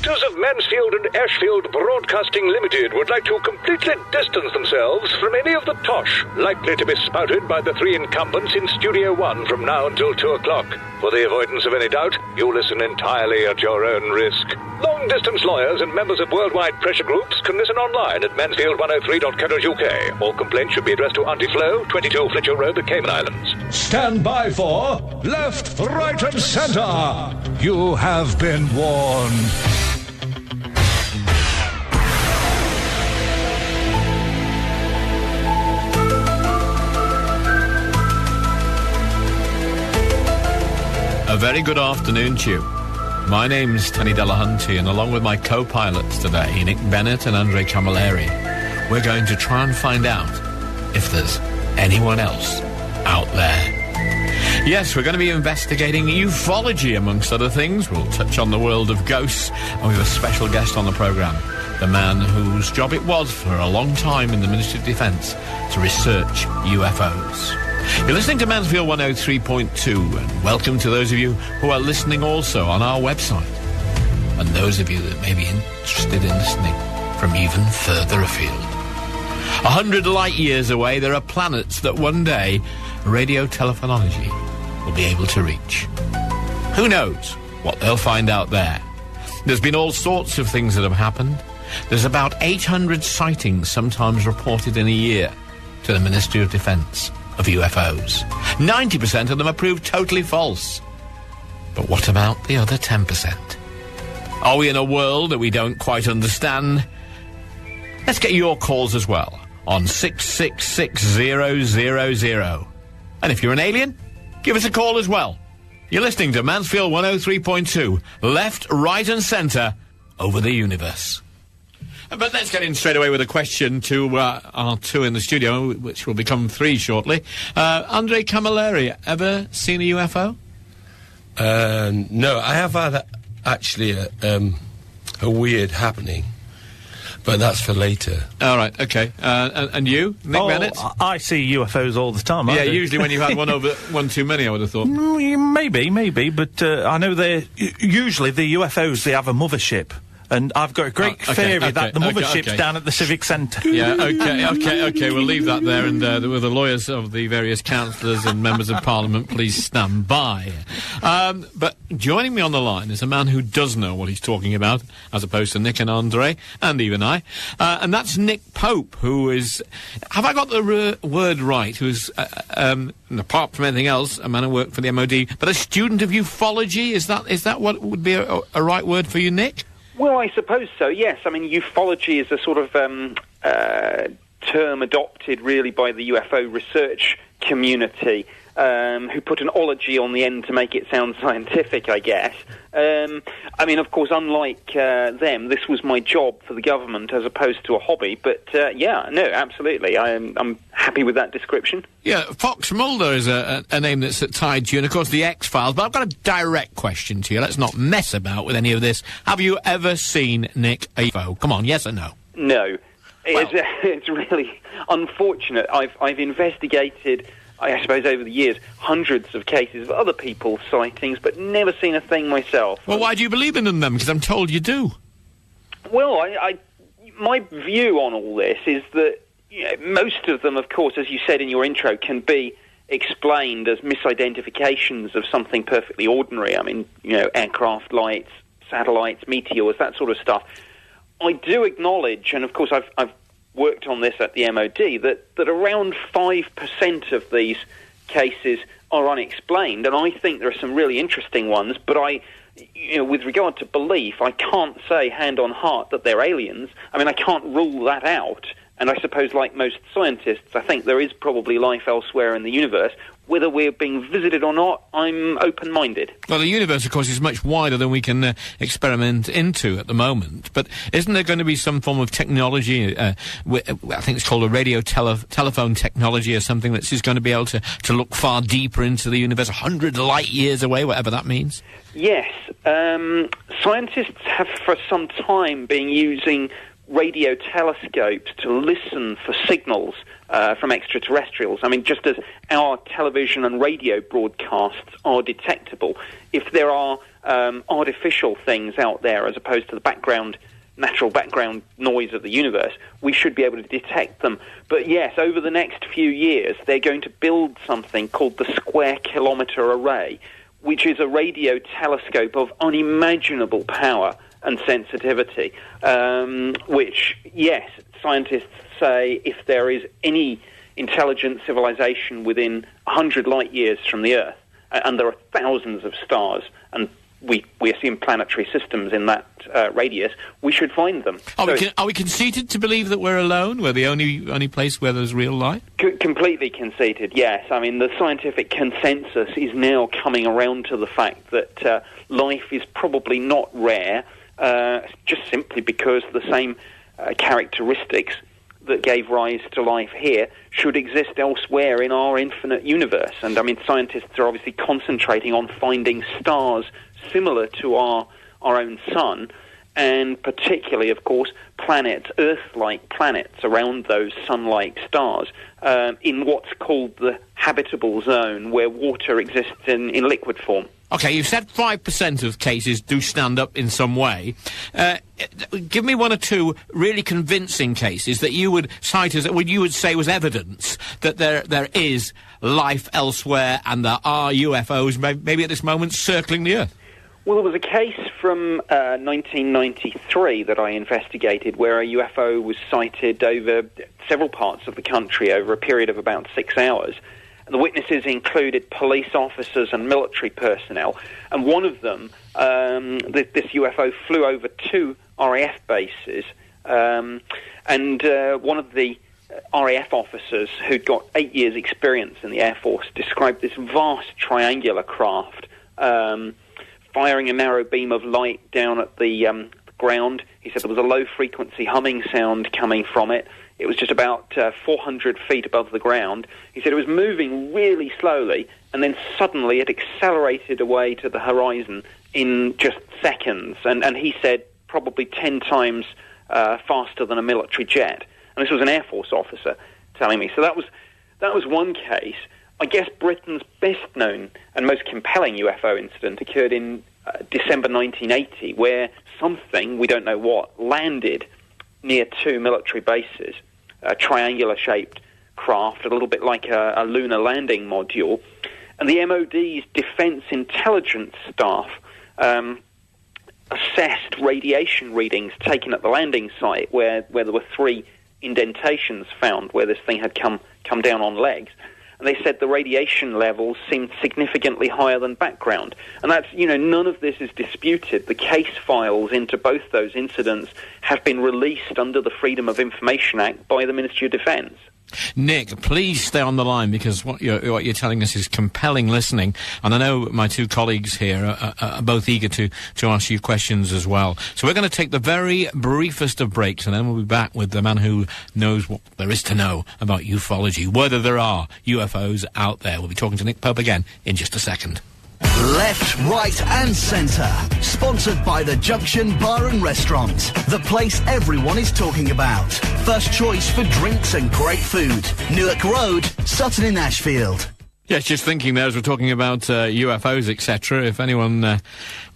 directors of Mansfield and Ashfield Broadcasting Limited would like to completely distance themselves from any of the tosh likely to be spouted by the three incumbents in Studio 1 from now until 2 o'clock. For the avoidance of any doubt, you listen entirely at your own risk. Long-distance lawyers and members of worldwide pressure groups can listen online at Mansfield 103.2. All complaints should be addressed to Auntie Flo, 22 Fletcher Road, the Cayman Islands. Stand by for Left, Right and Centre. You have been warned. A very good afternoon to you. My name's Tony Delahunty, and along with my co-pilots today, Nick Bennett and Andre Camilleri, we're going to try and find out if there's anyone else out there. Yes, we're going to be investigating ufology, amongst other things. We'll touch on the world of ghosts, and we have a special guest on the programme, the man whose job it was for a long time in the Ministry of Defence to research UFOs. You're listening to Mansfield 103.2, and welcome to those of you who are listening also on our website, and those of you that may be interested in listening from even further afield. 100 light years away, there are planets that one day radio telephonology will be able to reach. Who knows what they'll find out there? There's been all sorts of things that have happened. There's about 800 sightings sometimes reported in a year to the Ministry of Defence of UFOs. 90% of them are proved totally false. But what about the other 10%? Are we in a world that we don't quite understand? Let's get your calls as well on 6660000. And if you're an alien, give us a call as well. You're listening to Mansfield 103.2, left, right and centre over the universe. But let's get in straight away with a question to our two in the studio, which will become three shortly. Andre Camilleri, ever seen a UFO? No, I have had actually a weird happening, but that's for later. All right, okay. And you, Nick Bennett? I see UFOs all the time. Yeah, usually when you've had one too many, I would have thought. Maybe, but I know usually the UFOs, they have a mothership. And I've got a great theory that the mothership's down at the Civic Centre. Yeah, okay, we'll leave that there, and with the lawyers of the various councillors and members of Parliament, please stand by. But joining me on the line is a man who does know what he's talking about, as opposed to Nick and Andre, and even I, and that's Nick Pope, who is, have I got the word right, who's, apart from anything else, a man who worked for the MOD, but a student of ufology? Is that what would be a right word for you, Nick? Well, I suppose so, yes. I mean, ufology is a sort of term adopted, really, by the UFO research community, who put an ology on the end to make it sound scientific, I guess. I mean, of course, unlike them, this was my job for the government as opposed to a hobby. But, yeah, no, absolutely. I'm happy with that description. Yeah, Fox Mulder is a name that's tied to you, and, of course, the X-Files. But I've got a direct question to you. Let's not mess about with any of this. Have you ever seen, Nick, a UFO? Come on, yes or no? No. Well. It's really unfortunate. I've investigated, I suppose, over the years, hundreds of cases of other people's sightings, but never seen a thing myself. Well, why do you believe in them, then? Because I'm told you do. Well, my view on all this is that most of them, of course, as you said in your intro, can be explained as misidentifications of something perfectly ordinary. I mean, aircraft lights, satellites, meteors, that sort of stuff. I do acknowledge, and of course I've worked on this at the MOD, that around 5% of these cases are unexplained, and I think there are some really interesting ones, but with regard to belief, I can't say hand on heart that they're aliens. I mean, I can't rule that out, and I suppose, like most scientists, I think there is probably life elsewhere in the universe. Whether we're being visited or not, I'm open-minded. Well, the universe, of course, is much wider than we can experiment into at the moment. But isn't there going to be some form of technology, I think it's called a radio telephone technology or something, that's just going to be able to look far deeper into the universe, 100 light years away, whatever that means? Yes. Scientists have for some time been using radio telescopes to listen for signals from extraterrestrials. I mean, just as our television and radio broadcasts are detectable, if there are artificial things out there as opposed to the natural background noise of the universe, we should be able to detect them. But yes, over the next few years, they're going to build something called the Square Kilometre Array, which is a radio telescope of unimaginable power and sensitivity, which, yes, scientists say if there is any intelligent civilization within 100 light years from the Earth, and there are thousands of stars, and we assume planetary systems in that radius, we should find them. Are we conceited to believe that we're alone? We're the only place where there's real light? Completely conceited, yes. I mean, the scientific consensus is now coming around to the fact that life is probably not rare, just simply because the same characteristics that gave rise to life here should exist elsewhere in our infinite universe. And I mean, scientists are obviously concentrating on finding stars similar to our own sun, and particularly, of course, planets, Earth-like planets around those sun-like stars, in what's called the habitable zone, where water exists in liquid form. Okay, you've said 5% of cases do stand up in some way. Give me one or two really convincing cases that you would cite as what you would say was evidence that there is life elsewhere and there are UFOs maybe at this moment circling the Earth. Well, there was a case from 1993 that I investigated where a UFO was sighted over several parts of the country over a period of about 6 hours. And the witnesses included police officers and military personnel. And one of them, this UFO flew over 2 RAF bases. And one of the RAF officers who'd got 8 years' experience in the Air Force described this vast triangular craft firing a narrow beam of light down at the ground. He said there was a low-frequency humming sound coming from it. It was just about 400 feet above the ground. He said it was moving really slowly, and then suddenly it accelerated away to the horizon in just seconds. And he said probably 10 times faster than a military jet. And this was an Air Force officer telling me. So that was one case. I guess Britain's best-known and most compelling UFO incident occurred in December 1980, where something, we don't know what, landed near 2 military bases, a triangular-shaped craft, a little bit like a lunar landing module. And the MOD's defence intelligence staff assessed radiation readings taken at the landing site, where there were 3 indentations found where this thing had come down on legs. And they said the radiation levels seemed significantly higher than background. And that's, none of this is disputed. The case files into both those incidents have been released under the Freedom of Information Act by the Ministry of Defence. Nick, please stay on the line, because what you're telling us is compelling listening, and I know my 2 colleagues here are both eager to ask you questions as well. So we're going to take the very briefest of breaks, and then we'll be back with the man who knows what there is to know about ufology, whether there are UFOs out there. We'll be talking to Nick Pope again in just a second. Left, right and centre. Sponsored by the Junction Bar and Restaurant. The place everyone is talking about. First choice for drinks and great food. Newark Road, Sutton in Ashfield. Yes, just thinking there as we're talking about UFOs, etc. If anyone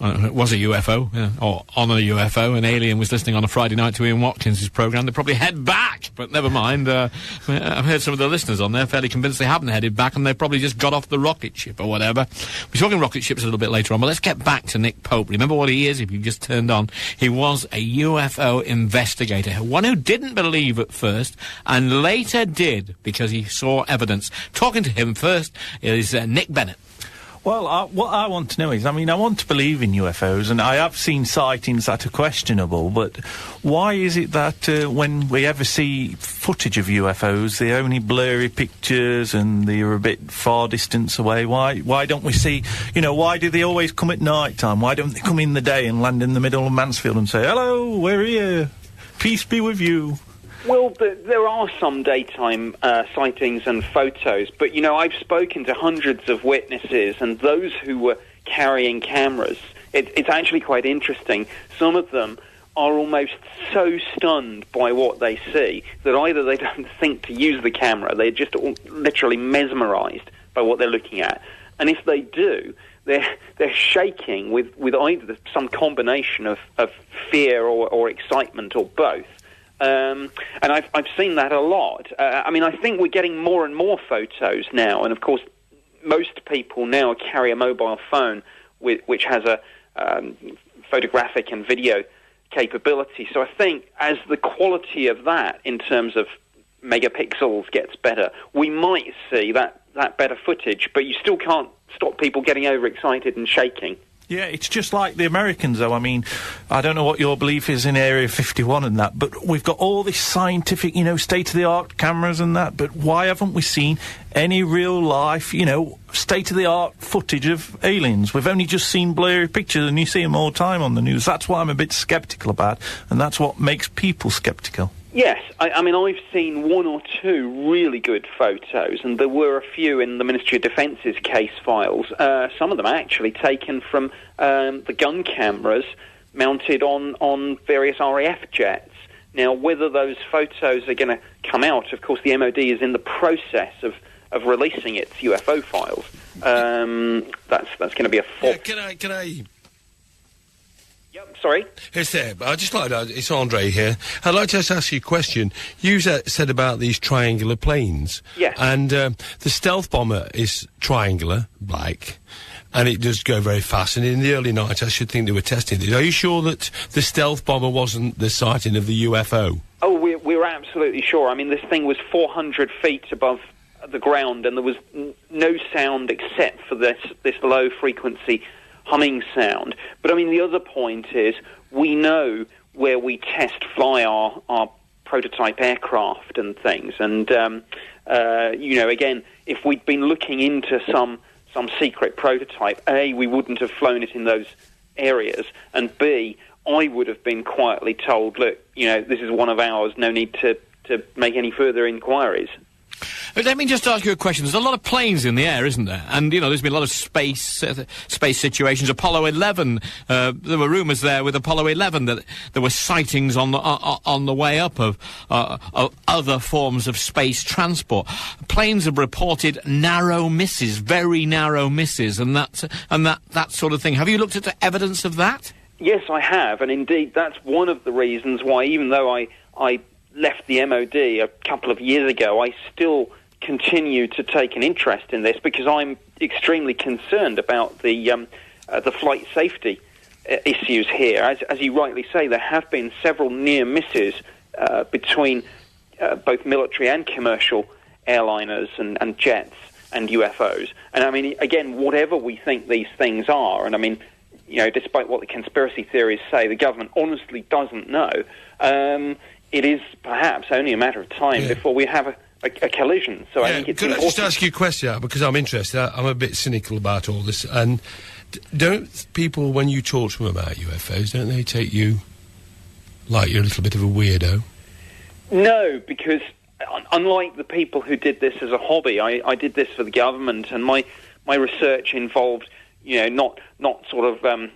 was a UFO, or on a UFO, an alien was listening on a Friday night to Ian Watkins' programme, they'd probably head back. But never mind. I've heard some of the listeners on there fairly convinced they haven't headed back, and they probably just got off the rocket ship or whatever. We're talking rocket ships a little bit later on, but let's get back to Nick Pope. Remember what he is, if you've just turned on. He was a UFO investigator, one who didn't believe at first, and later did, because he saw evidence. Talking to him first is Nick Bennett. Well, what I want to know is, I want to believe in UFOs, and I have seen sightings that are questionable, but why is it that when we ever see footage of UFOs, they're only blurry pictures and they're a bit far distance away? Why don't we see, why do they always come at night time? Why don't they come in the day and land in the middle of Mansfield and say, hello, we're here, peace be with you? Well, there are some daytime sightings and photos, but, I've spoken to hundreds of witnesses, and those who were carrying cameras, it's actually quite interesting. Some of them are almost so stunned by what they see that either they don't think to use the camera, they're just literally mesmerised by what they're looking at. And if they do, they're shaking with either some combination of fear or excitement or both. And I've seen that a lot. I mean, I think we're getting more and more photos now, and of course, most people now carry a mobile phone which has a photographic and video capability. So I think as the quality of that in terms of megapixels gets better, we might see that better footage, but you still can't stop people getting overexcited and shaking. Yeah, it's just like the Americans, though. I mean, I don't know what your belief is in Area 51 and that, but we've got all this scientific, state-of-the-art cameras and that, but why haven't we seen any real-life, state-of-the-art footage of aliens? We've only just seen blurry pictures, and you see them all the time on the news. That's what I'm a bit sceptical about, and that's what makes people sceptical. Yes, I mean, I've seen one or two really good photos, and there were a few in the Ministry of Defence's case files. Some of them actually taken from the gun cameras mounted on various RAF jets. Now, whether those photos are going to come out, of course, the MOD is in the process of releasing its UFO files. That's going to be a fault. Yeah, can I... Yep, sorry? It's there, but I'd just like to... It's Andre here. I'd like to just ask you a question. You said about these triangular planes. Yes. And the stealth bomber is triangular, black, and it does go very fast. And in the early night, I should think they were testing it. Are you sure that the stealth bomber wasn't the sighting of the UFO? Oh, we're absolutely sure. I mean, this thing was 400 feet above the ground, and there was no sound except for this low-frequency humming sound. But I mean, the other point is we know where we test fly our prototype aircraft and things, and again, if we'd been looking into some secret prototype, A, we wouldn't have flown it in those areas, and B, I would have been quietly told, look, this is one of ours, no need to make any further inquiries. Let me just ask you a question. There's a lot of planes in the air, isn't there? And, there's been a lot of space situations. Apollo 11, there were rumours there with Apollo 11 that there were sightings on the way up of other forms of space transport. Planes have reported narrow misses, very narrow misses, and that sort of thing. Have you looked at the evidence of that? Yes, I have, and indeed that's one of the reasons why, even though I left the MOD a couple of years ago, I still continue to take an interest in this because I'm extremely concerned about the flight safety issues here. As you rightly say, there have been several near misses between both military and commercial airliners and jets and UFOs. And I mean, again, whatever we think these things are, and I mean, despite what the conspiracy theories say, the government honestly doesn't know. It is perhaps only a matter of time before we have a collision. So I think it's important. Could I just ask you a question, because I'm interested? I'm a bit cynical about all this. And don't people, when you talk to them about UFOs, don't they take you like you're a little bit of a weirdo? No, because unlike the people who did this as a hobby, I did this for the government, and my research involved, not sort of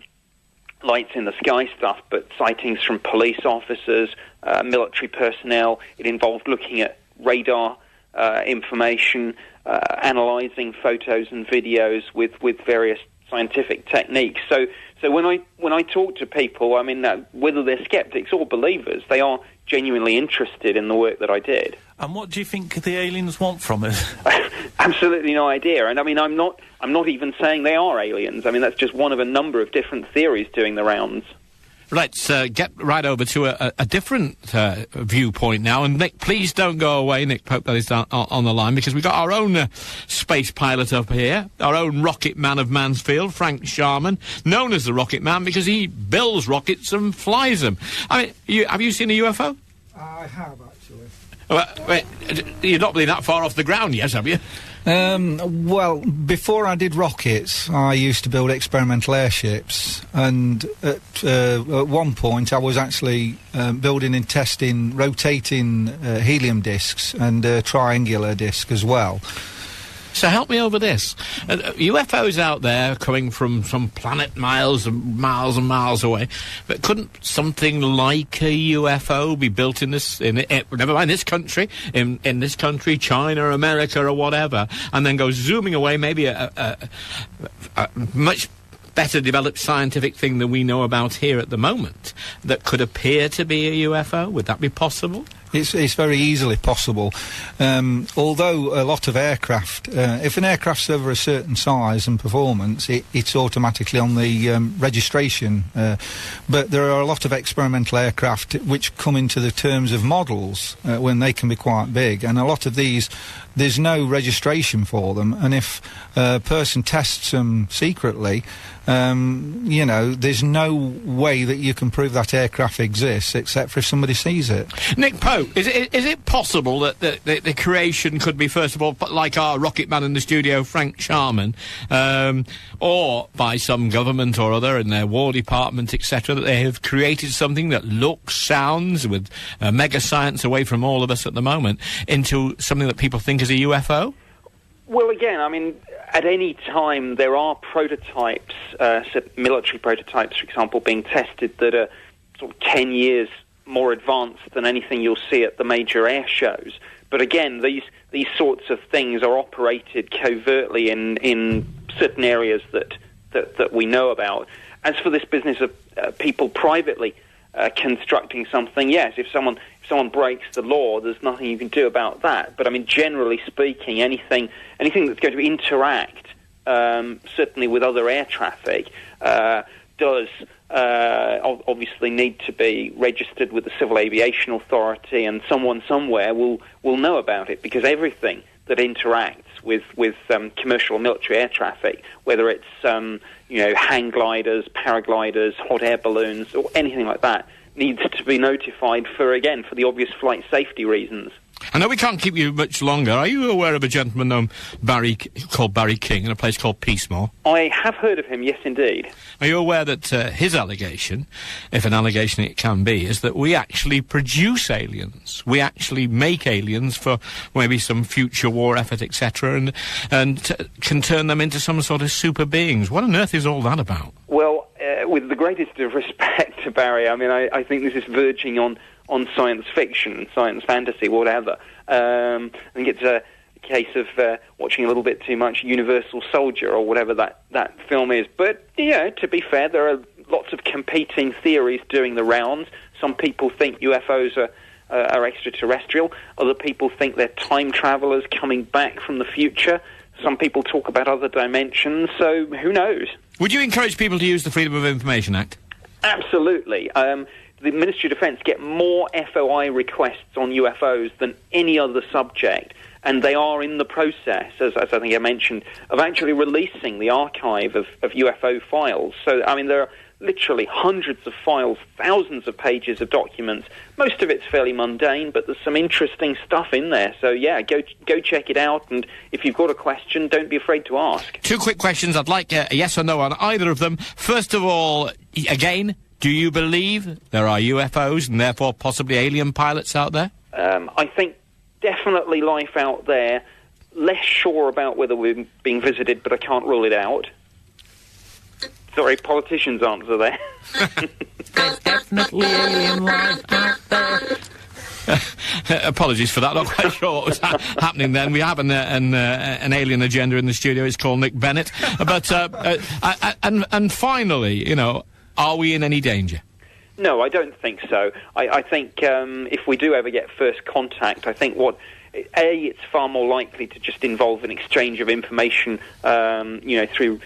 lights in the sky stuff, but sightings from police officers, military personnel. It involved looking at radar information, analysing photos and videos with various scientific techniques. So when I talk to people, I mean, whether they're skeptics or believers, they are genuinely interested in the work that I did. And what do you think the aliens want from us? Absolutely no idea. And I mean, I'm not even saying they are aliens. I mean, that's just one of a number of different theories doing the rounds. Let's get right over to a different viewpoint now. And Nick, please don't go away, Nick Pope, that is on the line, because we've got our own space pilot up here, our own Rocketman of Mansfield, Frank Sharman, known as the Rocketman because he builds rockets and flies them. I mean, have you seen a UFO? I have, actually. Well, wait, you're not really that far off the ground yet, have you? Well, before I did rockets, I used to build experimental airships, and at one point I was actually building and testing rotating helium discs and triangular disc as well. So help me over this. UFOs out there coming from some planet miles and miles and miles away, but couldn't something like a UFO be built in this, never mind this country, in this country, China, America, or whatever, and then go zooming away, maybe a much better developed scientific thing than we know about here at the moment that could appear to be a UFO? Would that be possible? It's very easily possible. Although a lot of aircraft, if an aircraft's over a certain size and performance, it's automatically on the registration. But there are a lot of experimental aircraft which come into the terms of models when they can be quite big, and a lot of these, there's no registration for them, and if a person tests them secretly, there's no way that you can prove that aircraft exists except for if somebody sees it. Nick Pope, is it possible that the creation could be, first of all, like our Rocketman in the studio, Frank Sharman, or by some government or other in their War Department, etc., that they have created something that looks, sounds, with mega science away from all of us at the moment, into something that people think is a UFO? Well, again, I mean, at any time there are prototypes, military prototypes, for example, being tested that are sort of 10 years more advanced than anything you'll see at the major air shows. But again, these sorts of things are operated covertly in certain areas that we know about. As for this business of people privately constructing something, yes, if someone breaks the law, there's nothing you can do about that. But I mean, generally speaking, anything that's going to interact, certainly with other air traffic, does obviously need to be registered with the Civil Aviation Authority, and someone somewhere will know about it, because everything that interacts with commercial military air traffic, whether it's hang gliders, paragliders, hot air balloons, or anything like that, needs to be notified for the obvious flight safety reasons. I know we can't keep you much longer. Are you aware of a gentleman known called Barry King in a place called Peasemore? I have heard of him, yes, indeed. Are you aware that his allegation, if an allegation it can be, is that we actually produce aliens? We actually make aliens for maybe some future war effort, etc., and can turn them into some sort of super beings. What on earth is all that about? Well, with the greatest of respect to Barry, I mean, I think this is verging on science fiction, science fantasy, whatever. I think it's a case of watching a little bit too much Universal Soldier or whatever that film is. But, to be fair, there are lots of competing theories doing the rounds. Some people think UFOs are extraterrestrial. Other people think they're time travelers coming back from the future. Some people talk about other dimensions, so who knows? Would you encourage people to use the Freedom of Information Act? Absolutely. The Ministry of Defence get more FOI requests on UFOs than any other subject, and they are in the process, as I think I mentioned, of actually releasing the archive of UFO files. So, I mean, there are literally hundreds of files, thousands of pages of documents. Most of it's fairly mundane, but there's some interesting stuff in there. So, yeah, go check it out, and if you've got a question, don't be afraid to ask. 2 quick questions. I'd like a yes or no on either of them. First of all, again, do you believe there are UFOs and therefore possibly alien pilots out there? I think definitely life out there. Less sure about whether we're being visited, but I can't rule it out. Sorry, politicians' answer there. There's definitely alien life out there. Apologies for that. Not quite sure what was happening then. We have an alien agenda in the studio. It's called Nick Bennett. But and finally, are we in any danger? No, I don't think so. I think if we do ever get first contact, I think it's far more likely to just involve an exchange of information, through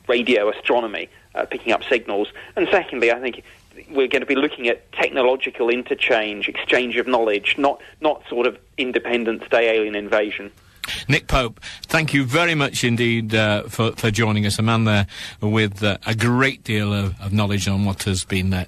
radio astronomy, picking up signals. And secondly, I think we're going to be looking at technological interchange, exchange of knowledge, not sort of Independence Day alien invasion. Nick Pope, thank you very much indeed for joining us, a man there with a great deal of knowledge on what has been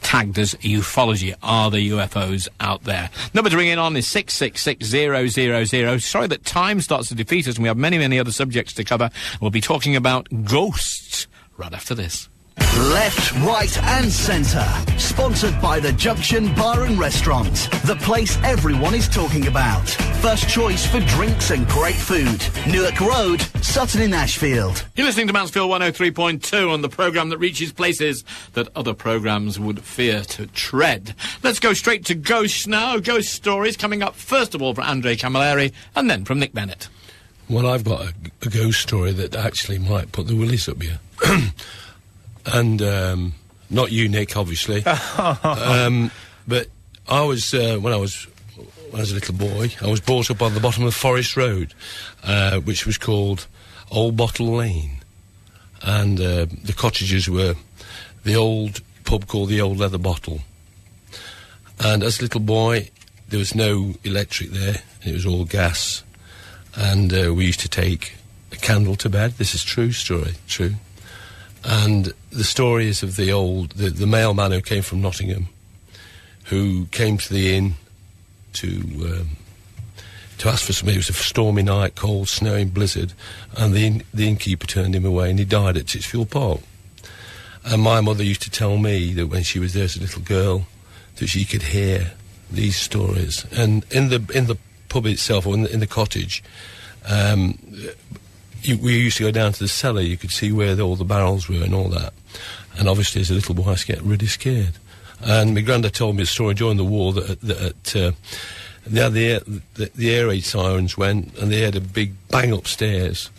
tagged as ufology. Are the UFOs out there? Number to ring in on is 666-000. Sorry that time starts to defeat us, and we have many, many other subjects to cover. We'll be talking about ghosts right after this. Left, right and centre. Sponsored by the Junction Bar and Restaurant. The place everyone is talking about. First choice for drinks and great food. Newark Road, Sutton in Ashfield. You're listening to Mansfield 103.2 on the programme that reaches places that other programmes would fear to tread. Let's go straight to ghosts now. Ghost stories coming up first of all from Andre Camilleri and then from Nick Bennett. Well, I've got a ghost story that actually might put the willies up here. And not you, Nick, obviously. But I was when I was a little boy, I was brought up on the bottom of Forest Road, which was called Old Bottle Lane, and the cottages were the old pub called the Old Leather Bottle. And as a little boy, there was no electric there; it was all gas, and we used to take a candle to bed. This is true story, true. And the story is of the mailman who came from Nottingham, who came to the inn to ask for something. It was a stormy night, cold, snowing, blizzard, and the innkeeper turned him away, and he died at Titsfield Park. And my mother used to tell me that when she was there as a little girl, that she could hear these stories. And in the pub itself, or in the cottage, we used to go down to the cellar. You could see where all the barrels were and all that. And obviously, as a little boy, I used to get really scared. And my granddad told me a story during the war that the air raid sirens went, and they had a big bang upstairs,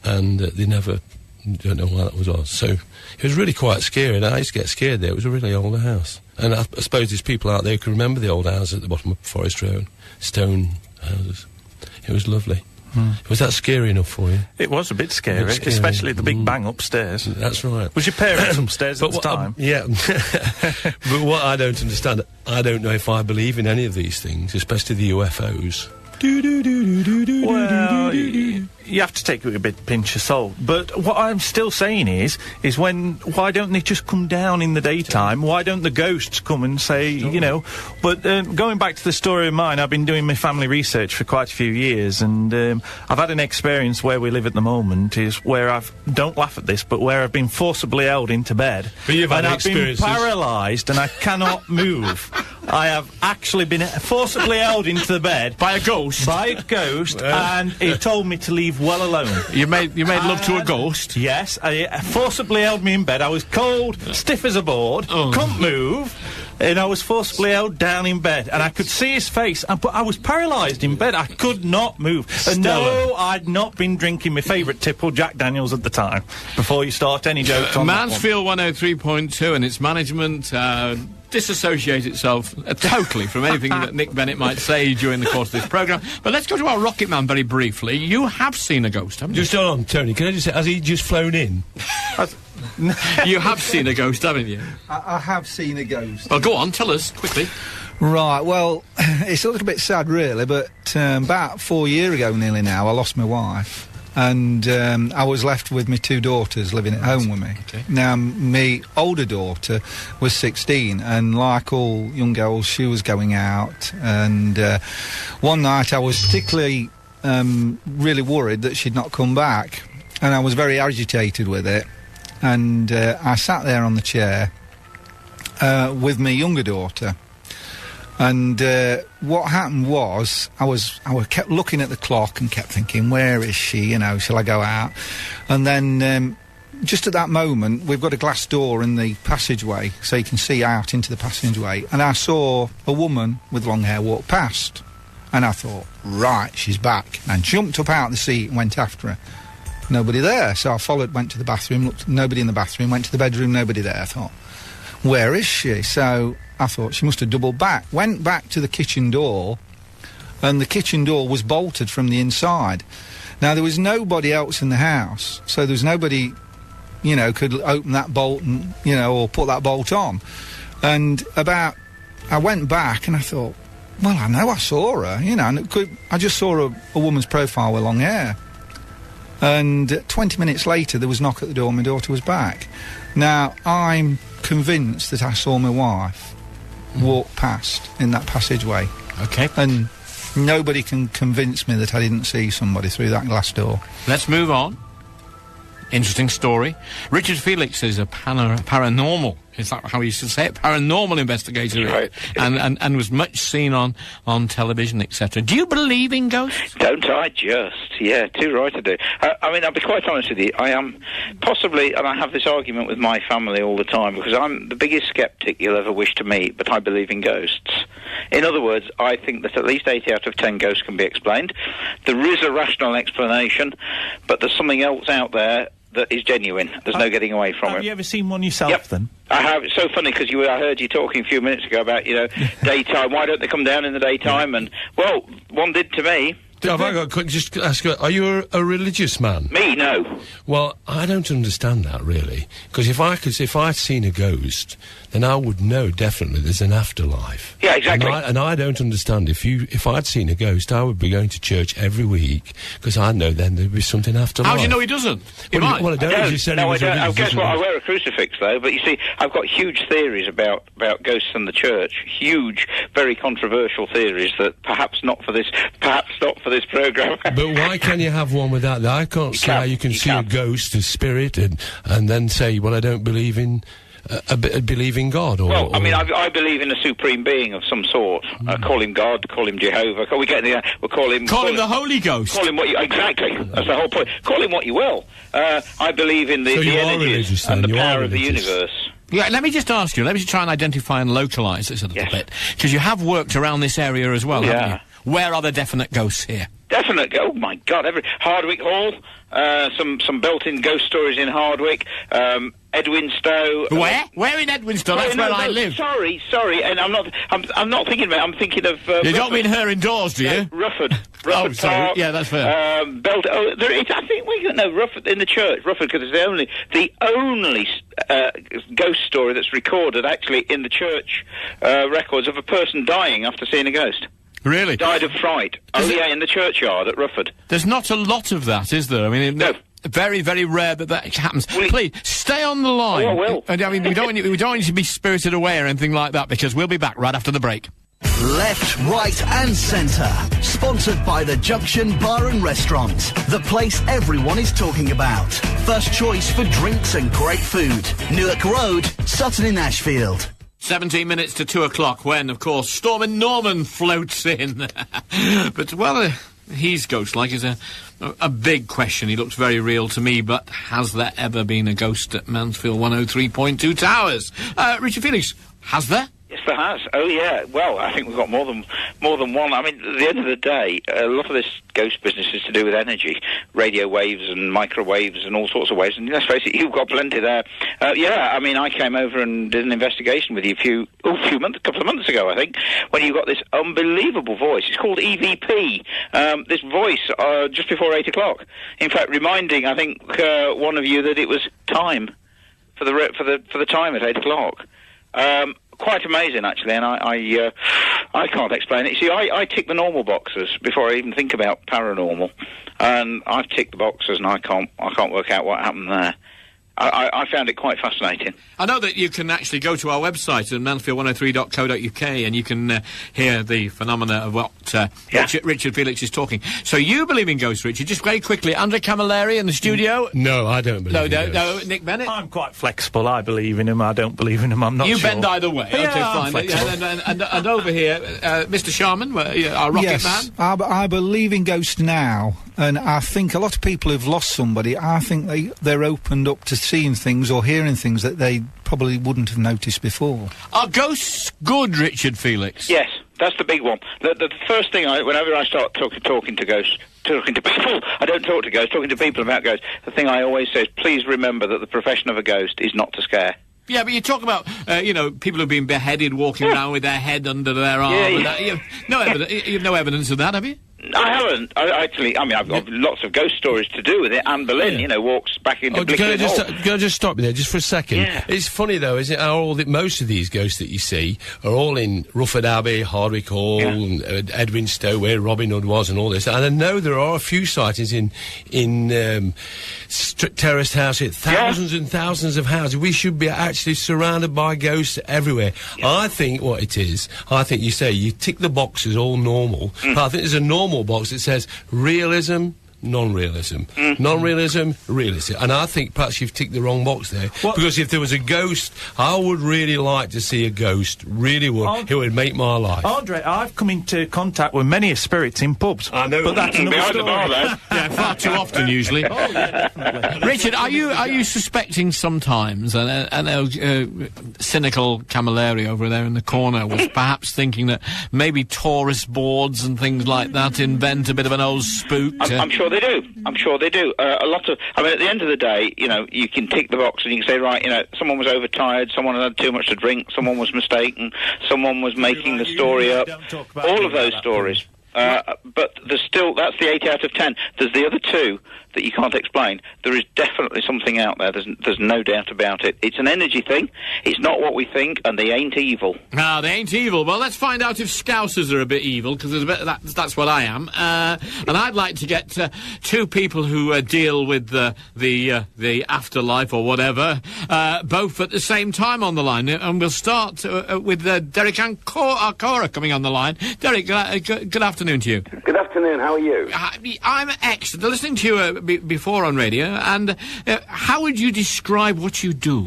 and they never, don't know why that was on. So it was really quite scary, and I used to get scared there. It was a really old house. And I suppose there's people out there who can remember the old houses at the bottom of Forest Road, stone houses. It was lovely. Was that scary enough for you? It was a bit scary, especially the big bang upstairs. That's right. Was your parents upstairs at the time? Yeah. But what I don't understand, I don't know if I believe in any of these things, especially the UFOs. Well, you have to take it with a bit pinch of salt. But what I'm still saying is why don't they just come down in the daytime? Why don't the ghosts come and say, you know? But going back to the story of mine, I've been doing my family research for quite a few years, and I've had an experience where we live at the moment is where don't laugh at this, but where I've been forcibly held into bed. But you've had I've been paralysed and I cannot move. I have actually been forcibly held into the bed by a ghost. By a ghost, and he told me to leave well alone. You made love to a ghost? Yes, he forcibly held me in bed. I was cold, stiff as a board, couldn't move, and I was forcibly held down in bed, and I could see his face, but I was paralysed in bed. I could not move. And no, I'd not been drinking my favourite tipple, Jack Daniels, at the time, before you start any jokes on Mansfield 103.2 and its management disassociate itself totally from anything that Nick Bennett might say during the course of this programme. But let's go to our Rocketman very briefly. You have seen a ghost, haven't you? Just hold on, Tony, can I just say, has he just flown in? You have seen a ghost, haven't you? I have seen a ghost. Well, go on, tell us, quickly. Right, well, it's a little bit sad, really, but about 4 years ago nearly now, I lost my wife. And I was left with my two daughters living at home with me. Okay. Now, my older daughter was 16, and like all young girls, she was going out. And one night I was particularly really worried that she'd not come back, and I was very agitated with it. And I sat there on the chair with my younger daughter. And what happened was, I kept looking at the clock and kept thinking, where is she? You know, shall I go out? And then, just at that moment, we've got a glass door in the passageway, so you can see out into the passageway. And I saw a woman with long hair walk past. And I thought, right, she's back. And jumped up out of the seat and went after her. Nobody there. So I followed, went to the bathroom, looked, nobody in the bathroom, went to the bedroom, nobody there. I thought, where is she? So I thought she must have doubled back. Went back to the kitchen door, and the kitchen door was bolted from the inside. Now, there was nobody else in the house, so there was nobody, you know, could open that bolt and, you know, or put that bolt on. And I went back and I thought, well, I know I saw her, you know, and I just saw a woman's profile with long hair. And 20 minutes later, there was a knock at the door, and my daughter was back. Now, I'm convinced that I saw my wife walk past in that passageway. Okay. And nobody can convince me that I didn't see somebody through that glass door. Let's move on. Interesting story. Richard Felix is a paranormal. Is that how you should say it? Paranormal investigator, right. and was much seen on television, etc. Do you believe in ghosts? Don't I just? Yeah, too right I do. I mean, I'll be quite honest with you. I am possibly, and I have this argument with my family all the time, because I'm the biggest sceptic you'll ever wish to meet, but I believe in ghosts. In other words, I think that at least 8 out of 10 ghosts can be explained. There is a rational explanation, but there's something else out there that is genuine. There's no getting away from it. Have you ever seen one yourself, then? I have. It's so funny, because I heard you talking a few minutes ago about, daytime. Why don't they come down in the daytime? And, well, one did to me. Have I got just ask? Are you a religious man? Me, no. Well, I don't understand that really, because if I'd seen a ghost, then I would know definitely there's an afterlife. Yeah, exactly. And I don't understand if I'd seen a ghost, I would be going to church every week, because I know then there'd be something afterlife. How do you know he doesn't? Well, I don't. I You said don't. he was I religious, guess what? isn't I he? wear a crucifix, though. But you see, I've got huge theories about ghosts and the church. Huge, very controversial theories that perhaps not for this programme. But why can you have one without that? I can't see how you can see a ghost, a spirit, and then say, well, I don't believe in believe in God. Well, I mean, I believe in a supreme being of some sort. Call him God, call him Jehovah. We'll call him the Holy Ghost. Call him what you exactly. That's the whole point. Call him what you will. I believe in the energies and the power of the universe. Yeah, let me just ask you. Let me just try and identify and localise this a little bit, because you have worked around this area as well, haven't you? Where are the definite ghosts here? Definite. Oh my God! Hardwick Hall. Some built-in ghost stories in Hardwick. Edwinstowe. Where? Where in Edwinstowe? That's where I live. Sorry. And I'm not thinking about. I'm thinking of. You don't mean her indoors, do you? Rufford. Oh, sorry. Park, yeah, that's fair. I think Rufford in the church. Rufford, because it's the only ghost story that's recorded actually in the church records of a person dying after seeing a ghost. Really? Died of fright. In the churchyard at Rufford. There's not a lot of that, is there? I mean, no. Very, very rare that happens. Please, stay on the line. Oh, I will. I mean, we don't want you to be spirited away or anything like that, because we'll be back right after the break. Left, right and centre. Sponsored by the Junction Bar and Restaurant. The place everyone is talking about. First choice for drinks and great food. Newark Road, Sutton in Ashfield. 17 minutes to 2 o'clock when, of course, Stormin Norman floats in. But, well, he's ghost-like is a big question. He looks very real to me, but has there ever been a ghost at Mansfield 103.2 Towers? Richard Felix, has there? Yes, there has. Oh, yeah. Well, I think we've got more than one. I mean, at the end of the day, a lot of this ghost business is to do with energy, radio waves and microwaves and all sorts of waves. And let's face it, you've got plenty there. I mean, I came over and did an investigation with you a couple of months ago, I think, when you got this unbelievable voice. It's called EVP. This voice just before 8 o'clock. In fact, reminding, I think, one of you that it was time for the time at 8 o'clock. Quite amazing, actually, and I can't explain it. See, I tick the normal boxes before I even think about paranormal, and I've ticked the boxes, and I can't work out what happened there. I found it quite fascinating. I know that you can actually go to our website at mansfield103.co.uk and you can hear the phenomena of what Richard Felix is talking. So you believe in ghosts, Richard. Just very quickly, Andre Camilleri in the studio. No, I don't believe in ghosts. No, Nick Bennett? I'm quite flexible. I believe in him. I don't believe in him. I'm not sure. You bend either way. Yeah, okay, I'm fine. flexible. And over here, Mr. Sharman, our Rocketman. Yes, I believe in ghosts now, and I think a lot of people who've lost somebody, I think they're opened up to seeing things or hearing things that they probably wouldn't have noticed before. Are ghosts good, Richard Felix? Yes, that's the big one. The first thing, whenever I start talking to ghosts, talking to people, I don't talk to ghosts, talking to people about ghosts, the thing I always say is, please remember that the profession of a ghost is not to scare. Yeah, but you talk about, people who've been beheaded walking around with their head under their arm. Yeah. You've no evidence of that, have you? I haven't. I've got lots of ghost stories to do with it. Anne Boleyn, walks back into Blickling Hall. Can I just stop you there just for a second? Yeah. It's funny, though, isn't it, most of these ghosts that you see are all in Rufford Abbey, Hardwick Hall, and Edwinstowe, where Robin Hood was, and all this. And I know there are a few sightings in terraced houses, thousands and thousands of houses. We should be actually surrounded by ghosts everywhere. Yeah. I think what it is, you tick the boxes all normal, but I think there's a normal box that says realism, non-realism. Non-realism, realism. And I think perhaps you've ticked the wrong box there. Because if there was a ghost, I would really like to see a ghost. Really would. It would make my life. Andre, I've come into contact with many spirits in pubs. I know. But that's another Behind the bar, story. though. Yeah, far too often, usually. Oh, yeah, definitely. Richard, are you suspecting sometimes, and cynical Camilleri over there in the corner was perhaps thinking that maybe tourist boards and things like that invent a bit of an old spook? I'm sure they do. I'm sure they do. A lot of... I mean, at the end of the day, you know, you can tick the box and you can say, right, you know, someone was overtired, someone had too much to drink, someone was mistaken, someone was making the story up. All of those stories. But there's still... That's the 8 out of 10. There's the other 2 that you can't explain. There is definitely something out there. There's no doubt about it. It's an energy thing. It's not what we think, and they ain't evil. No, they ain't evil. Well, let's find out if Scousers are a bit evil, because there's a bit that's what I am. And I'd like to get 2 people who deal with the afterlife or whatever, both at the same time on the line. And we'll start with Derek Acorah coming on the line. Derek, good afternoon to you. Good afternoon. How are you? I'm excellent. Listening to you before on radio, and how would you describe what you do?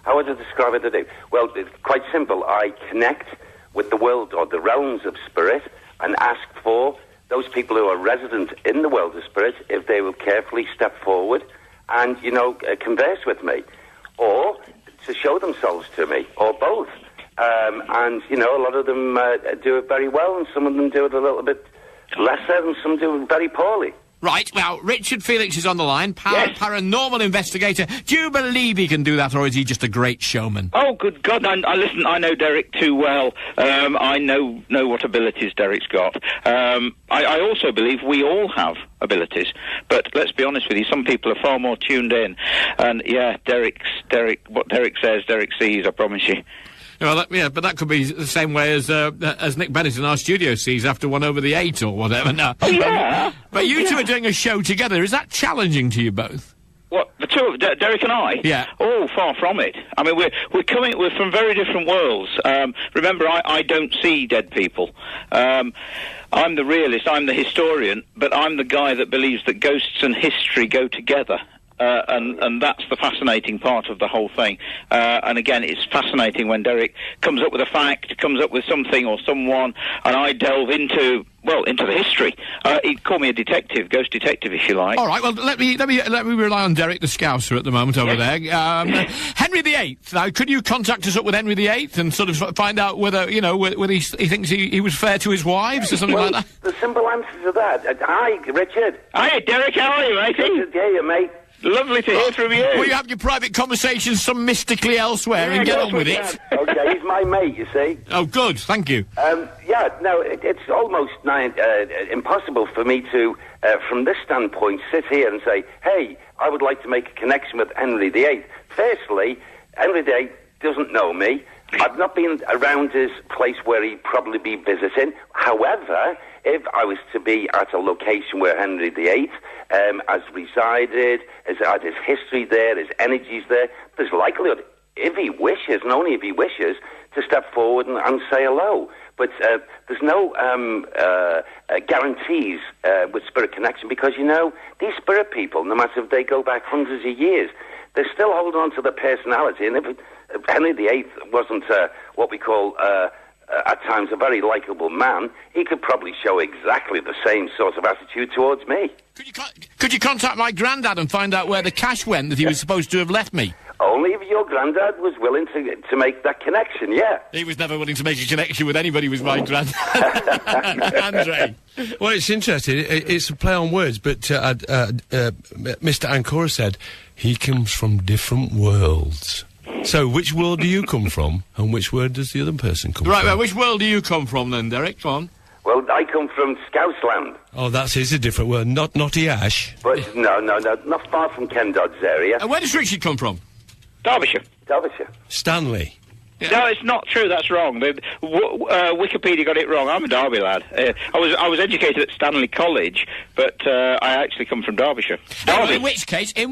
How would I describe it today? Well, it's quite simple. I connect with the world or the realms of spirit and ask for those people who are resident in the world of spirit if they will carefully step forward and, you know, converse with me, or to show themselves to me, or both. And, you know, a lot of them do it very well, and some of them do it a little bit lesser, and some do it very poorly. Right, well, Richard Felix is on the line, Yes. paranormal investigator. Do you believe he can do that, or is he just a great showman? Oh, good God, I listen, I know Derek too well. I know what abilities Derek's got. I also believe we all have abilities, but let's be honest with you, some people are far more tuned in. And, yeah, what Derek says, Derek sees, I promise you. Well, but that could be the same way as Nick Bennett in our studio sees after 1 over the 8 or whatever. No. Oh, yeah. But you two are doing a show together. Is that challenging to you both? What, the two of Derek and I? Yeah. Oh, far from it. I mean, we're from very different worlds. Remember, I don't see dead people. I'm the realist, I'm the historian, but I'm the guy that believes that ghosts and history go together. And that's the fascinating part of the whole thing. And again, it's fascinating when Derek comes up with a fact, comes up with something or someone, and I delve into the history. He'd call me a detective, ghost detective, if you like. All right. Well, let me rely on Derek the Scouser at the moment over there. Henry VIII. Now, could you contact us up with Henry VIII and sort of find out whether whether he thinks he was fair to his wives or something like that? The simple answer to that. Hi, Richard. Hi, Derek. How are you, mate? Good to hear you, mate. Lovely to hear from you. Will you have your private conversations some mystically elsewhere and get on with it? Okay, he's my mate, you see. Oh, good. Thank you. It's almost impossible for me to, from this standpoint, sit here and say, hey, I would like to make a connection with Henry VIII. Firstly, Henry VIII doesn't know me. I've not been around his place where he'd probably be visiting. However, if I was to be at a location where Henry VIII has resided, has had his history there, his energies there, there's likelihood, if he wishes, and only if he wishes, to step forward and say hello. But there's no guarantees with spirit connection because, you know, these spirit people, no matter if they go back hundreds of years, they're still holding on to their personality. And if Henry VIII wasn't what we call, at times, a very likeable man, he could probably show exactly the same sort of attitude towards me. Could you contact my granddad and find out where the cash went that he was supposed to have left me? Only if your granddad was willing to make that connection, yeah. He was never willing to make a connection with anybody with my granddad. Andre. Well, it's interesting. It's a play on words, but Mr. Acorah said he comes from different worlds. So, which world do you come from, and which world does the other person come from? Right, well, which world do you come from then, Derek? Go on. Well, I come from Scousland. Oh, that's a different word. Not Knotty Ash. But no, not far from Ken Dodd's area. And where does Richard come from? Derbyshire. Stanley. Yeah. No, it's not true. That's wrong. Wikipedia got it wrong. I'm a Derby lad. I was educated at Stanley College, but I actually come from Derbyshire. Derby. In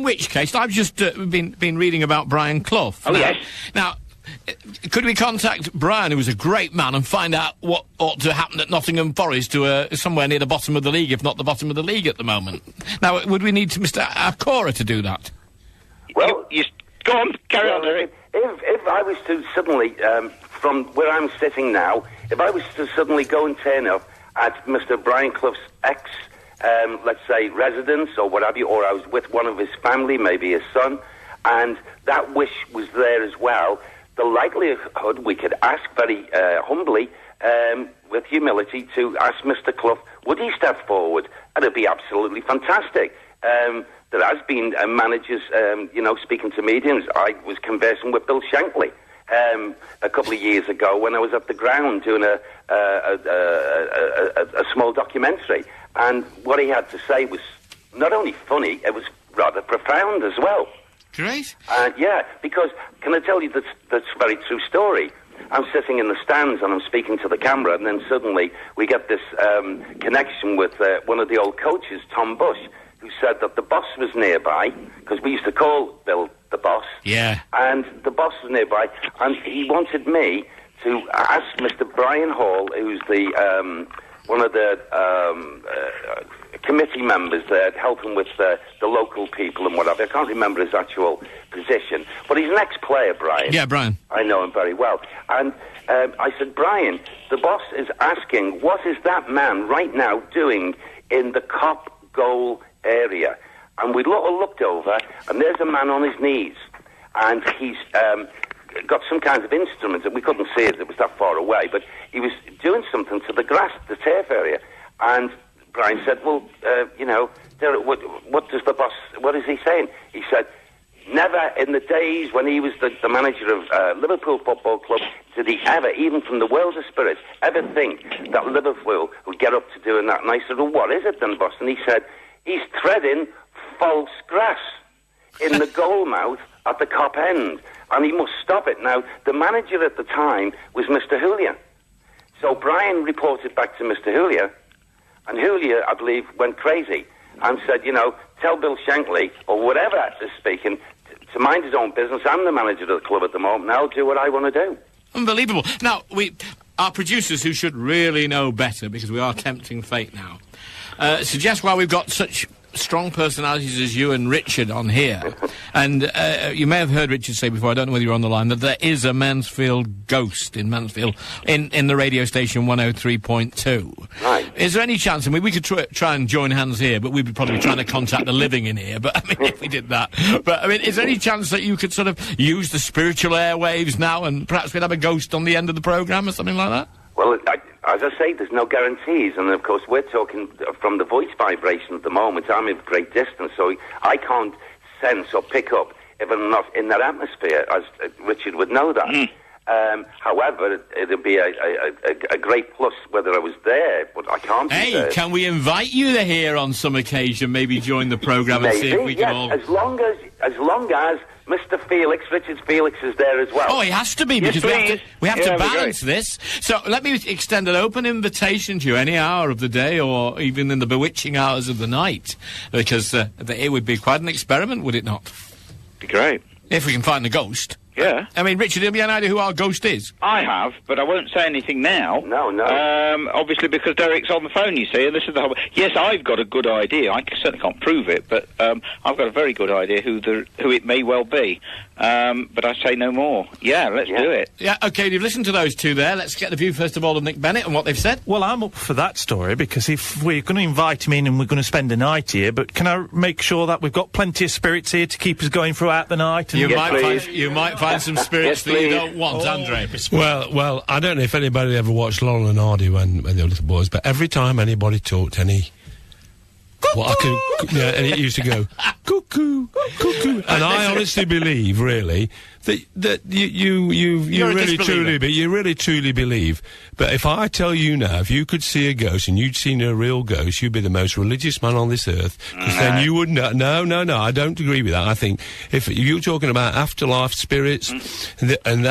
which case, I've just been reading about Brian Clough. Oh, yes. Now, could we contact Brian, who was a great man, and find out what ought to happen at Nottingham Forest to somewhere near the bottom of the league, if not the bottom of the league at the moment? Now, would we need Mr. Acorah to do that? Well, go on, carry on, Derek. If I was to suddenly, from where I'm sitting now, if I was to suddenly go and turn up at Mr. Brian Clough's ex, let's say, residence or what have you, or I was with one of his family, maybe his son, and that wish was there as well, the likelihood we could ask very humbly, with humility, to ask Mr. Clough, would he step forward? And it'd be absolutely fantastic. There has been managers, speaking to mediums. I was conversing with Bill Shankly a couple of years ago when I was at the ground doing a small documentary. And what he had to say was not only funny, it was rather profound as well. Great. Yeah, because, can I tell you, that's a very true story. I'm sitting in the stands and I'm speaking to the camera, and then suddenly we get this connection with one of the old coaches, Tom Bush, who said that the boss was nearby, because we used to call Bill the boss. Yeah. And the boss was nearby, and he wanted me to ask Mr. Brian Hall, who's the one of the committee members there, helping with the local people and whatever. I can't remember his actual position, but he's an ex-player, Brian. Yeah, Brian. I know him very well. And I said, Brian, the boss is asking, what is that man right now doing in the Cop goal area? And we looked over, and there's a man on his knees, and he's got some kind of instrument that we couldn't see it was that far away, but he was doing something to the grass, the turf area. And Brian said, well, Derek, what does the boss, what is he saying? He said, never in the days when he was the manager of Liverpool Football Club did he ever, even from the world of spirits, ever think that Liverpool would get up to doing that. And I said, well, what is it then, boss? And he said, he's treading false grass in the goal mouth at the Cop end, and he must stop it. Now, the manager at the time was Mr. Julia. So Brian reported back to Mr. Julia, and Julia, I believe, went crazy and said, tell Bill Shankly, or whatever is speaking, to mind his own business. I'm the manager of the club at the moment, and I'll do what I want to do. Unbelievable. Now, our producers, who should really know better, because we are tempting fate now, suggest why we've got such strong personalities as you and Richard on here. And you may have heard Richard say before, I don't know whether you're on the line, that there is a Mansfield ghost in Mansfield, in the radio station 103.2. Right. Is there any chance, we could try and join hands here, but we'd be probably trying to contact the living in here, but if we did that. But, is there any chance that you could sort of use the spiritual airwaves now, and perhaps we'd have a ghost on the end of the programme or something like that? Well, as I say, there's no guarantees, and of course we're talking from the voice vibration at the moment. I'm at great distance, so I can't sense or pick up if I'm not in that atmosphere, as Richard would know that. However, it'd be a great plus whether I was there, but I can't be there. Can we invite you here on some occasion, maybe join the programme and see if we can all... as long as Mr. Felix, Richard Felix, is there as well. Oh, he has to be, because we have to balance this. So let me extend an open invitation to you any hour of the day, or even in the bewitching hours of the night, because it would be quite an experiment, would it not? Be great. If we can find the ghost. Yeah. Richard, do you have any idea who our ghost is? I have, but I won't say anything now. No. Obviously, because Derek's on the phone, you see, and this is the whole... Yes, I've got a good idea. I certainly can't prove it, but I've got a very good idea who it may well be. But I say no more. Yeah, let's do it. Yeah, OK, you've listened to those two there. Let's get the view, first of all, of Nick Bennett and what they've said. Well, I'm up for that story, because if we're going to invite him in and we're going to spend a night here, but can I make sure that we've got plenty of spirits here to keep us going throughout the night? And you might find some spirits that you don't want, Andre. Well, I don't know if anybody ever watched Laurel and Hardy when they were little boys, but every time anybody talked any... and it used to go, cuckoo, cuckoo. And I honestly believe, really, that you really truly believe. But if I tell you now, if you could see a ghost and you'd seen a real ghost, you'd be the most religious man on this earth. Because then you would know. No, I don't agree with that. I think if you're talking about afterlife spirits and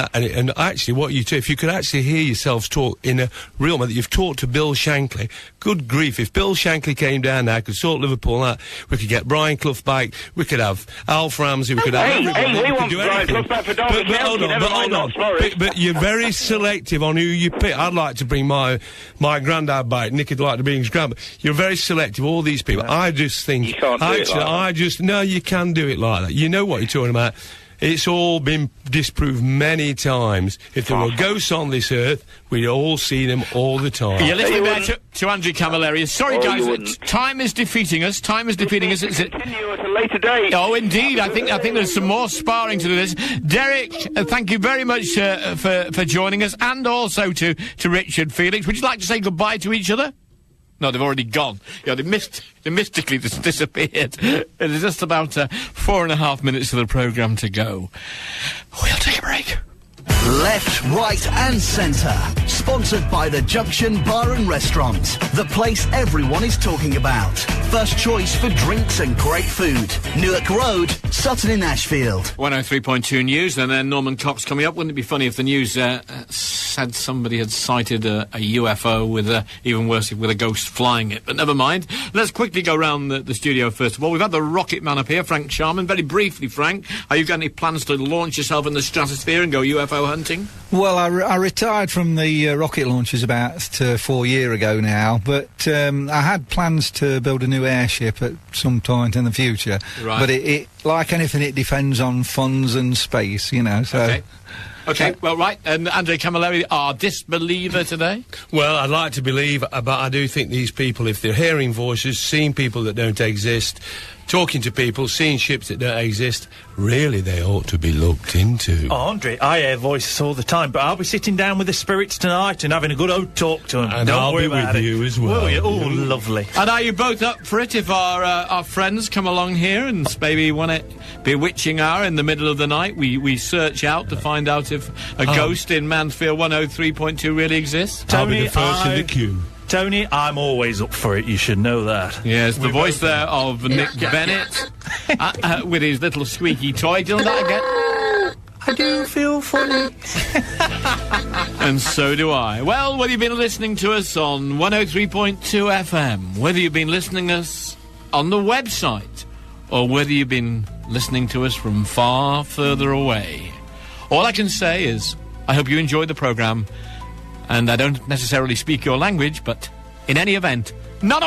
actually what you do, if you could actually hear yourselves talk in a real manner, you've talked to Bill Shankly. Good grief! If Bill Shankly came down now, could sort Liverpool out. We could get Brian Clough back. We could have Alf Ramsey. We could have everybody. We could want do Brian Clough back for Derby County. Hold on. But you're very selective on who you pick. I'd like to bring my granddad back. Nick would like to bring his granddad. You're very selective. All these people. I just think. You can't do it like that. No, you can do it like that. You know what you're talking about. It's all been disproved many times. If there were ghosts on this earth, we'd all see them all the time. You're listening there to Andrew Camilleri. Sorry, guys, time is defeating us. Time is defeating us. Continue at a later date. Oh, indeed. I think there's some more sparring to do this. Derek, thank you very much for joining us, and also to Richard, Felix. Would you like to say goodbye to each other? No, they've already gone. Yeah, they mystically just disappeared. There's just about 4.5 minutes of the programme to go. We'll take a break. Left, right and centre. Sponsored by the Junction Bar and Restaurant. The place everyone is talking about. First choice for drinks and great food. Newark Road, Sutton in Ashfield. 103.2 News, and then Norman Cox coming up. Wouldn't it be funny if the news said somebody had sighted a UFO with even worse, with a ghost flying it? But never mind. Let's quickly go round the studio first of all. We've had the Rocketman up here, Frank Sharman. Very briefly, Frank, are you got any plans to launch yourself in the stratosphere and go UFO hunting? Well, I retired from the rocket launches about 4 years ago now, but I had plans to build a new airship at some point in the future. Right. But it like anything, it depends on funds and space, you know, so... Okay, well, right, and Andre Camilleri, our disbeliever today? Well, I'd like to believe, but I do think these people, if they're hearing voices, seeing people that don't exist, talking to people, seeing ships that don't exist, really they ought to be looked into. Oh, Andre, I hear voices all the time, but I'll be sitting down with the spirits tonight and having a good old talk to them. And I'll be with you as well. Will you? Oh, lovely. And are you both up for it if our friends come along here and maybe one bewitching hour in the middle of the night, we search out to find out if a ghost in Mansfield 103.2 really exists? I'll be the first in the queue. Tony, I'm always up for it, you should know that. Yes, the voice there of Nick Bennett with his little squeaky toy. Do you know that again? I do feel funny. And so do I. Well, whether you've been listening to us on 103.2 FM, whether you've been listening to us on the website, or whether you've been listening to us from far further away, all I can say is I hope you enjoyed the programme. And I don't necessarily speak your language, but in any event, no.